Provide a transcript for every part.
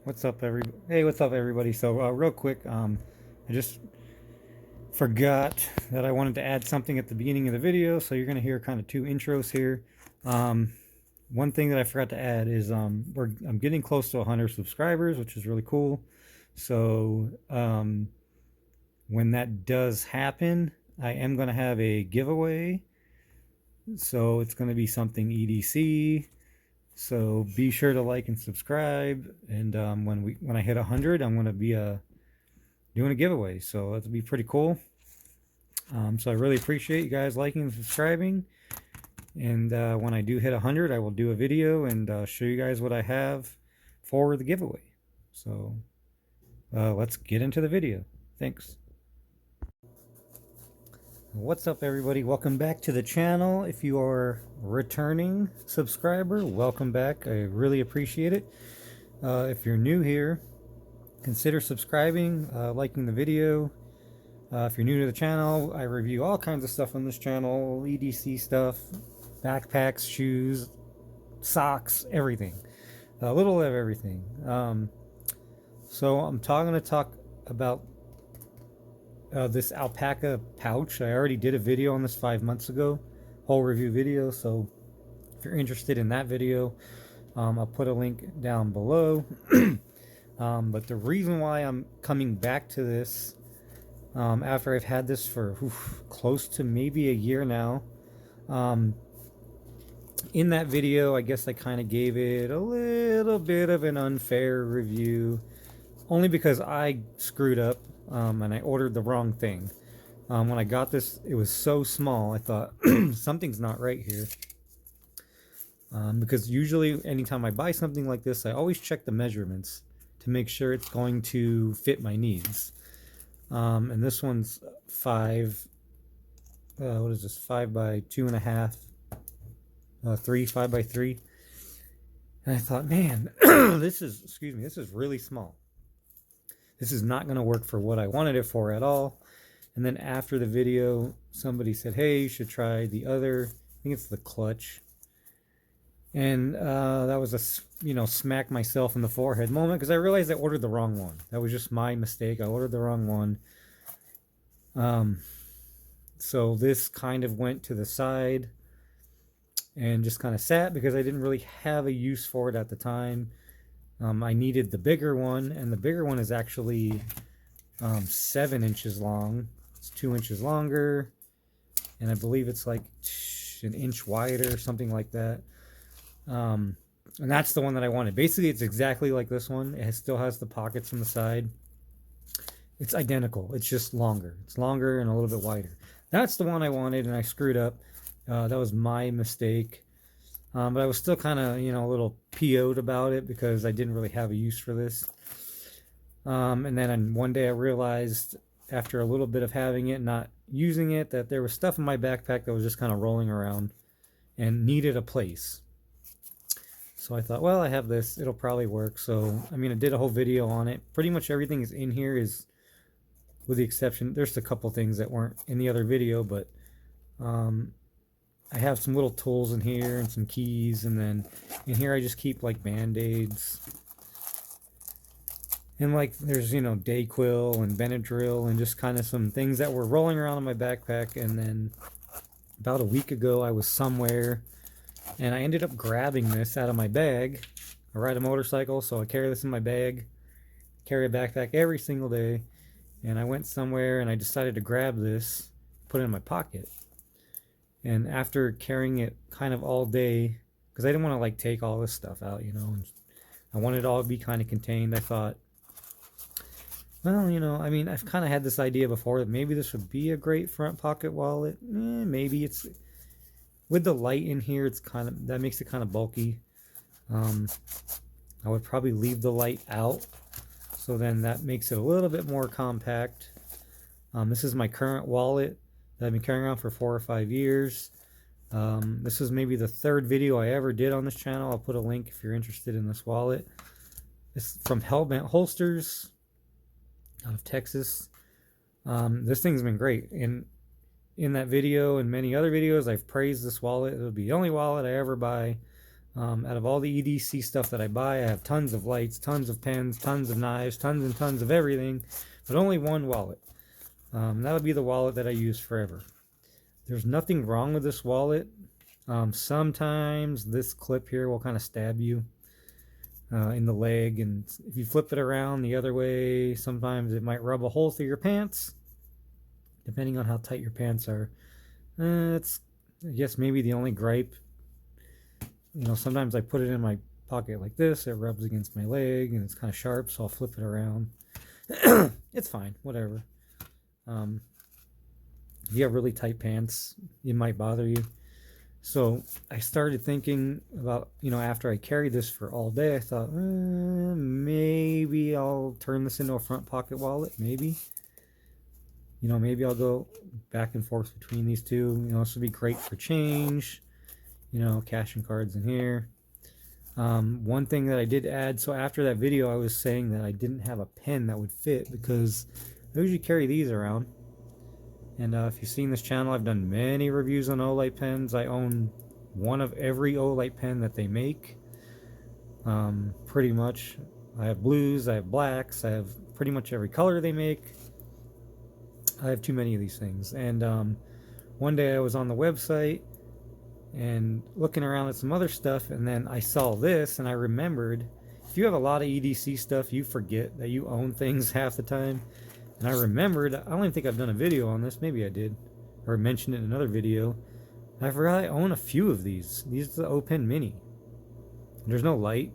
What's up, what's up, everybody? So, real quick, I just forgot that I wanted to add something at the beginning of the video, so you're gonna hear kind of two intros here. Um, One thing that I forgot to add is I'm getting close to 100 subscribers, which is really cool. So, when that does happen, I am gonna have a giveaway. So it's gonna be something EDC. So be sure to like and subscribe. And when I hit 100, I'm gonna be doing a giveaway. So that'll be pretty cool. So I really appreciate you guys liking and subscribing. And when I do hit 100, I will do a video and show you guys what I have for the giveaway. So let's get into the video. Thanks. What's up, everybody? Welcome back to the channel. If you are returning subscriber, welcome back. I really appreciate it. If you're new here, consider subscribing, liking the video. If you're new to the channel, I review all kinds of stuff on this channel, EDC stuff, backpacks, shoes, socks, everything. A little of everything. So I'm going to talk about this alpaca pouch. I already did a video on this 5 months ago, whole review video. So if you're interested in that video, I'll put a link down below. But the reason why I'm coming back to this after I've had this for close to maybe a year now, in that video, I guess I kind of gave it a little bit of an unfair review, only because I screwed up and I ordered the wrong thing. When I got this, it was so small, I thought something's not right here. Because usually anytime I buy something like this, I always check the measurements to make sure it's going to fit my needs. And this one's what is this, 5 by 2.5, 5 by 3. And I thought, man, this is really small. This is not going to work for what I wanted it for at all. And then after the video, somebody said, hey, you should try the other, I think it's the clutch. And that was a, smack myself in the forehead moment, because I realized I ordered the wrong one. That was just my mistake. I ordered the wrong one. So this kind of went to the side and just kind of sat because I didn't really have a use for it at the time. I needed the bigger one, and the bigger one is actually 7 inches long. It's 2 inches longer, and I believe it's like an inch wider or something like that. And that's the one that I wanted. Basically, it's exactly like this one. It still has the pockets on the side. It's identical. It's just longer. It's longer and a little bit wider. That's the one I wanted, and I screwed up. That was my mistake. But I was still kind of, a little PO'd about it because I didn't really have a use for this. And then one day I realized, after a little bit of having it, not using it, that there was stuff in my backpack that was just kind of rolling around and needed a place. So I thought, well, I have this, it'll probably work. So, I did a whole video on it. Pretty much everything is in here, is, with the exception, there's a couple things that weren't in the other video, but I have some little tools in here and some keys, and then in here I just keep like band-aids. And like there's, Dayquil and Benadryl and just kind of some things that were rolling around in my backpack. And then about a week ago I was somewhere and I ended up grabbing this out of my bag. I ride a motorcycle, so I carry this in my bag, carry a backpack every single day. And I went somewhere and I decided to grab this, put it in my pocket. And after carrying it kind of all day, because I didn't want to like take all this stuff out, and I wanted it all to be kind of contained, I thought, well, I've kind of had this idea before that maybe this would be a great front pocket wallet. Maybe it's, with the light in here, it's that makes it kind of bulky. I would probably leave the light out, so then that makes it a little bit more compact. This is my current wallet that I've been carrying around for 4 or 5 years. This is maybe the 3rd video I ever did on this channel. I'll put a link if you're interested in this wallet. It's from Hellbent Holsters out of Texas. This thing's been great. In that video and many other videos, I've praised this wallet. It'll be the only wallet I ever buy. Out of all the EDC stuff that I buy, I have tons of lights, tons of pens, tons of knives, tons and tons of everything, but only one wallet. That would be the wallet that I use forever. There's nothing wrong with this wallet. Sometimes this clip here will kind of stab you in the leg, and if you flip it around the other way, sometimes it might rub a hole through your pants, depending on how tight your pants are. It's, I guess, maybe the only gripe. You know, sometimes I put it in my pocket like this, it rubs against my leg, and it's kind of sharp, so I'll flip it around. It's fine, whatever. If you have really tight pants, it might bother you. So I started thinking about, you know, after I carried this for all day, I thought, maybe I'll turn this into a front pocket wallet, maybe. You know, maybe I'll go back and forth between these two. You know, this would be great for change. You know, cash and cards in here. One thing that I did add, so after that video I was saying that I didn't have a pen that would fit because I usually carry these around. And if you've seen this channel, I've done many reviews on Olight pens. I own one of every Olight pen that they make. Pretty much. I have blues, I have blacks, I have pretty much every color they make. I have too many of these things. And one day I was on the website and looking around at some other stuff, and then I saw this and I remembered, if you have a lot of EDC stuff, you forget that you own things half the time. And I remembered, I don't even think I've done a video on this, maybe I did, or mentioned it in another video. I forgot I own a few of these. These are the O-Pen Mini. There's no light.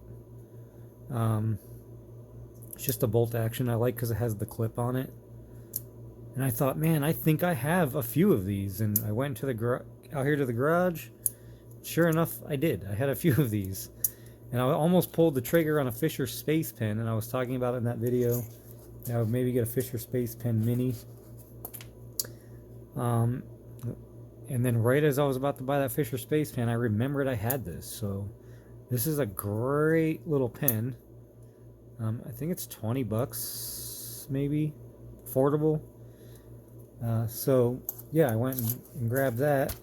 It's just a bolt action I like because it has the clip on it. And I thought, man, I think I have a few of these. And I went to the out here to the garage. Sure enough, I did. I had a few of these. And I almost pulled the trigger on a Fisher Space Pen, and I was talking about it in that video. I would maybe get a Fisher Space Pen Mini. And then right as I was about to buy that Fisher Space Pen, I remembered I had this. So this is a great little pen. I think it's 20 bucks, maybe. Affordable. So yeah, I went and grabbed that.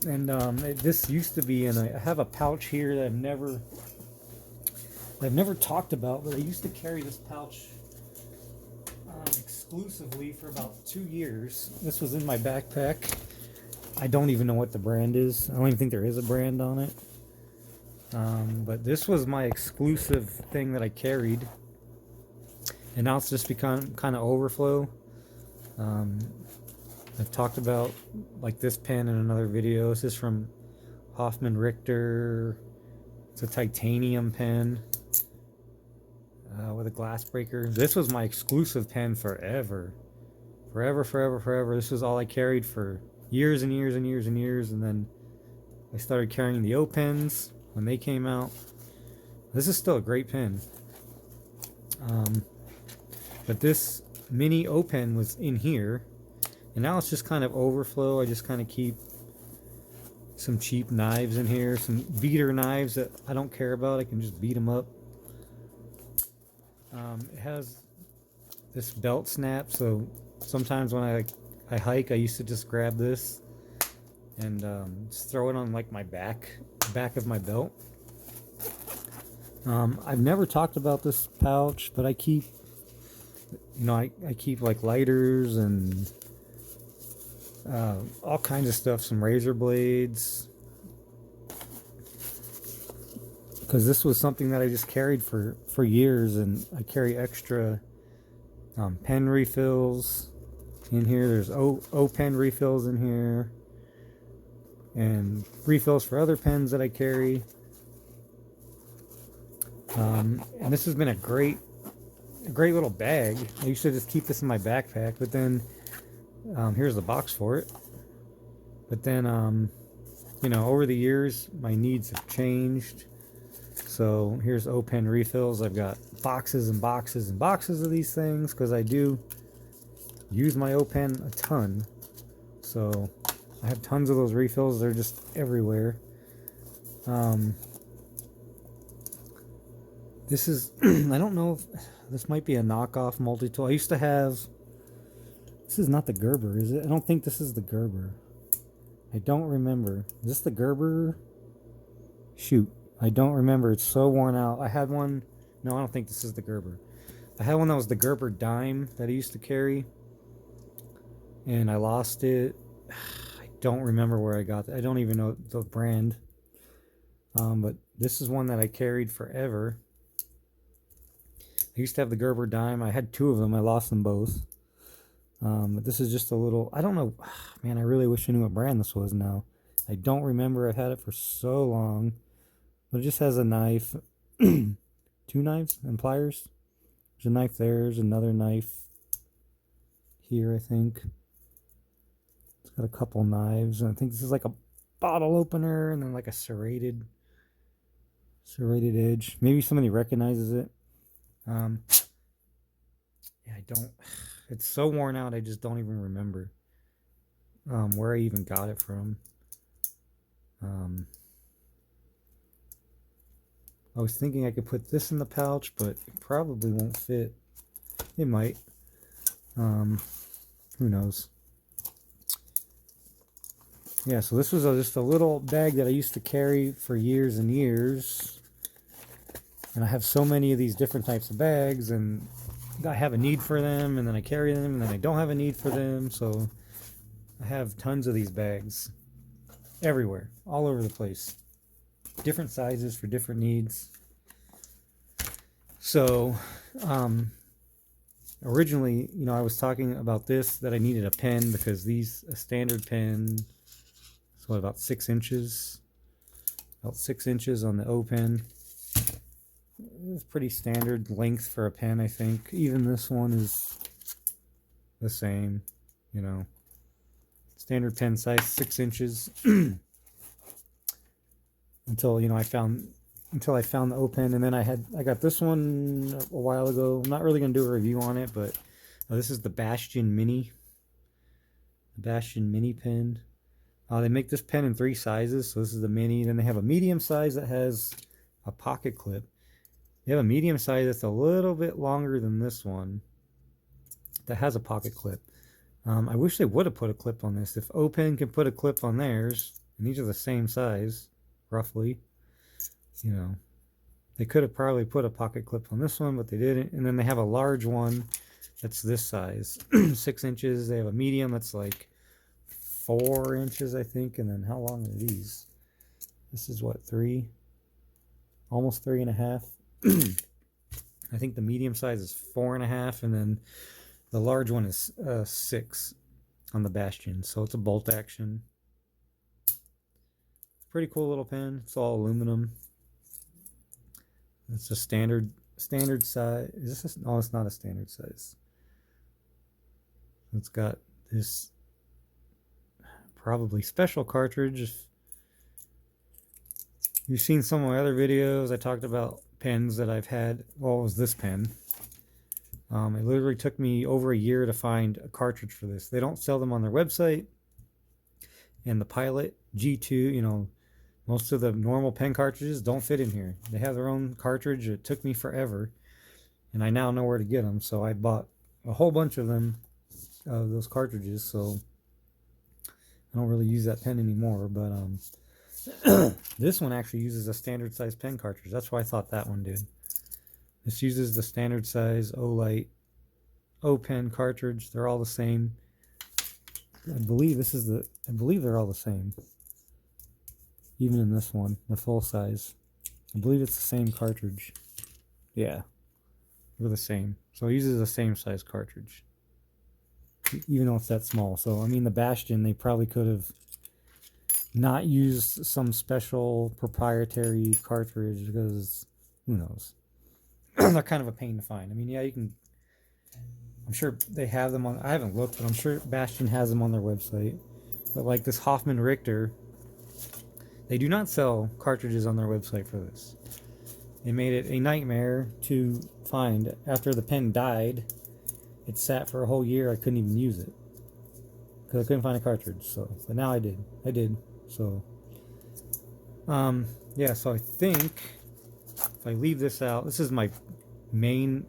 And this used to be in I have a pouch here that I've never talked about, but I used to carry this pouch exclusively for about 2 years. This was in my backpack. I don't even know what the brand is. I don't even think there is a brand on it. But this was my exclusive thing that I carried. And now it's just become kind of overflow. I've talked about like this pen in another video. This is from Hoffman Richter. It's a titanium pen with a glass breaker. This was my exclusive pen forever. Forever. This was all I carried for years and years and years and years. And then I started carrying the O-Pens when they came out. This is still a great pen. But this mini O-Pen was in here. And now it's just kind of overflow. I just kind of keep some cheap knives in here. Some beater knives that I don't care about. I can just beat them up. It has this belt snap. So sometimes when I hike, I used to just grab this and just throw it on like my back of my belt. I've never talked about this pouch, but I keep, you know, I keep like lighters and all kinds of stuff, some razor blades, because this was something that I just carried for years. And I carry extra pen refills in here. There's O-Pen refills in here and refills for other pens that I carry. And this has been a great little bag. I used to just keep this in my backpack, but then here's the box for it. But then, you know, over the years, my needs have changed. So here's O-Pen refills. I've got boxes and boxes and boxes of these things because I do use my O-Pen a ton. So I have tons of those refills. They're just everywhere. This is, I don't know if this might be a knockoff multi-tool. I used to have, this is not the Gerber, is it? I don't think this is the Gerber. I don't remember. Is this the Gerber? Shoot, I don't remember. It's so worn out. I had one. No, I don't think this is the Gerber. I had one that was the Gerber dime that I used to carry, and I lost it. I don't remember where I got it. I don't even know the brand. But this is one that I carried forever. I used to have the Gerber dime. I had two of them. I lost them both. But this is just a little, I don't know. Man, I really wish I knew what brand this was now. I don't remember. I've had it for so long. But it just has a knife. Two knives and pliers. There's a knife there. There's another knife here, I think. It's got a couple knives. And I think this is like a bottle opener and then like a serrated edge. Maybe somebody recognizes it. Yeah, I don't. It's so worn out, I just don't even remember where I even got it from. I was thinking I could put this in the pouch, but it probably won't fit. It might. Who knows? Yeah, so this was just a little bag that I used to carry for years and years. And I have so many of these different types of bags, and I have a need for them, and then I carry them, and then I don't have a need for them. So I have tons of these bags everywhere, all over the place. Different sizes for different needs. So originally, I was talking about this, that I needed a pen because a standard pen is what, about 6 inches? About 6 inches on the O pen. It's pretty standard length for a pen, I think. Even this one is the same, standard pen size, 6 inches. Until I found the O pen, and then I got this one a while ago. I'm not really gonna do a review on it, but this is the Bastion Mini. The Bastion Mini pen. They make this pen in 3 sizes, so this is the mini. Then they have a medium size that has a pocket clip. They have a medium size that's a little bit longer than this one that has a pocket clip. I wish they would have put a clip on this. If O pen can put a clip on theirs, and these are the same size, roughly, they could have probably put a pocket clip on this one, but they didn't. And then they have a large one that's this size, 6 inches. They have a medium that's like 4 inches, I think. And then how long are these? This is what, 3? Almost 3.5. I think the medium size is 4.5, and then the large one is 6 on the Bastion. So it's a bolt action. Pretty cool little pen. It's all aluminum. It's a standard size. Is this? No, it's not a standard size. It's got this probably special cartridge. If you've seen some of my other videos, I talked about pens that I've had. Well, it was this pen. It literally took me over a year to find a cartridge for this. They don't sell them on their website. And the Pilot G2, most of the normal pen cartridges don't fit in here. They have their own cartridge. It took me forever, and I now know where to get them. So I bought a whole bunch of them, those cartridges. So I don't really use that pen anymore. But this one actually uses a standard size pen cartridge. That's why I thought that one did. This uses the standard size Olight O pen cartridge. They're all the same. I believe they're all the same. Even in this one, the full size. I believe it's the same cartridge. Yeah, they're the same. So it uses the same size cartridge, even though it's that small. So, I mean, the Bastion, they probably could have not used some special proprietary cartridge because, who knows? They're kind of a pain to find. I mean, yeah, I'm sure they have them on, I haven't looked, but I'm sure Bastion has them on their website. But like this Hoffman Richter, they do not sell cartridges on their website for this. They made it a nightmare to find. After the pen died, it sat for a whole year. I couldn't even use it because I couldn't find a cartridge. So, but now I did. So, yeah. So I think if I leave this out, this is my main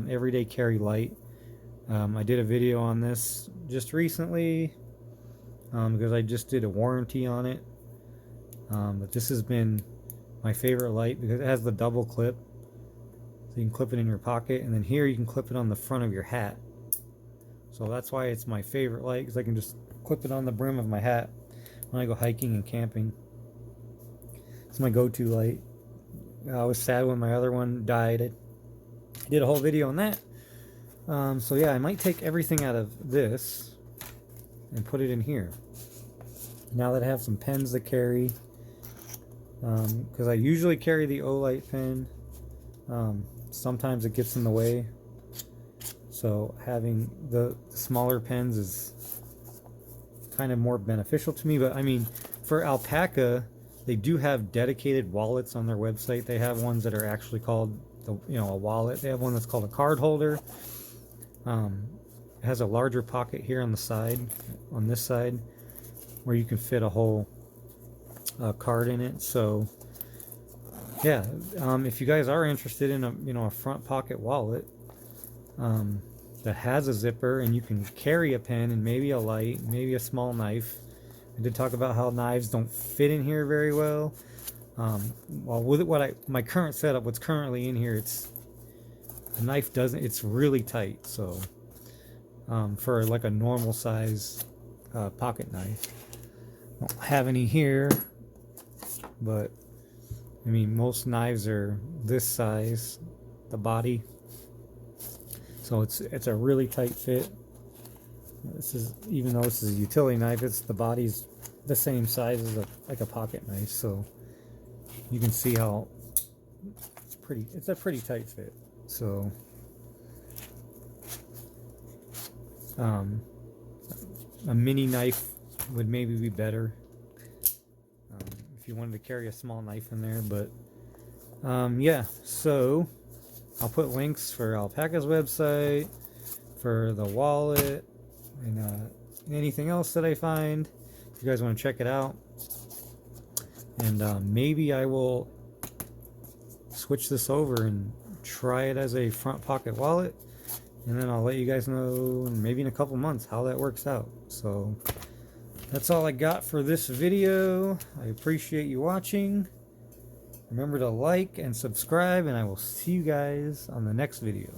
everyday carry light. I did a video on this just recently because I just did a warranty on it. But this has been my favorite light because it has the double clip. So you can clip it in your pocket, and then here you can clip it on the front of your hat. So that's why it's my favorite light, because I can just clip it on the brim of my hat when I go hiking and camping. It's my go-to light. I was sad when my other one died. I did a whole video on that. So yeah, I might take everything out of this and put it in here. Now that I have some pens to carry, because I usually carry the Olight pen. Sometimes it gets in the way, so having the smaller pens is kind of more beneficial to me. But I mean, for Alpaka, they do have dedicated wallets on their website. They have ones that are actually called a wallet. They have one that's called a card holder. It has a larger pocket here on the side, on this side, where you can fit a whole card in it. So yeah, if you guys are interested in a front pocket wallet that has a zipper and you can carry a pen and maybe a light, maybe a small knife. I did talk about how knives don't fit in here very well. Well, with my current setup, what's currently in here, the knife doesn't. It's really tight. So for like a normal size pocket knife, I don't have any here, but I mean, most knives are this size, the body. So it's a really tight fit. This is, even though this is a utility knife, the body's the same size as like a pocket knife. So you can see how it's a pretty tight fit. So a mini knife would maybe be better. If you wanted to carry a small knife in there, but yeah, so I'll put links for Alpaka's website, for the wallet, and anything else that I find if you guys want to check it out. And maybe I will switch this over and try it as a front pocket wallet, and then I'll let you guys know maybe in a couple months how that works out. So that's all I got for this video. I appreciate you watching. Remember to like and subscribe, and I will see you guys on the next video.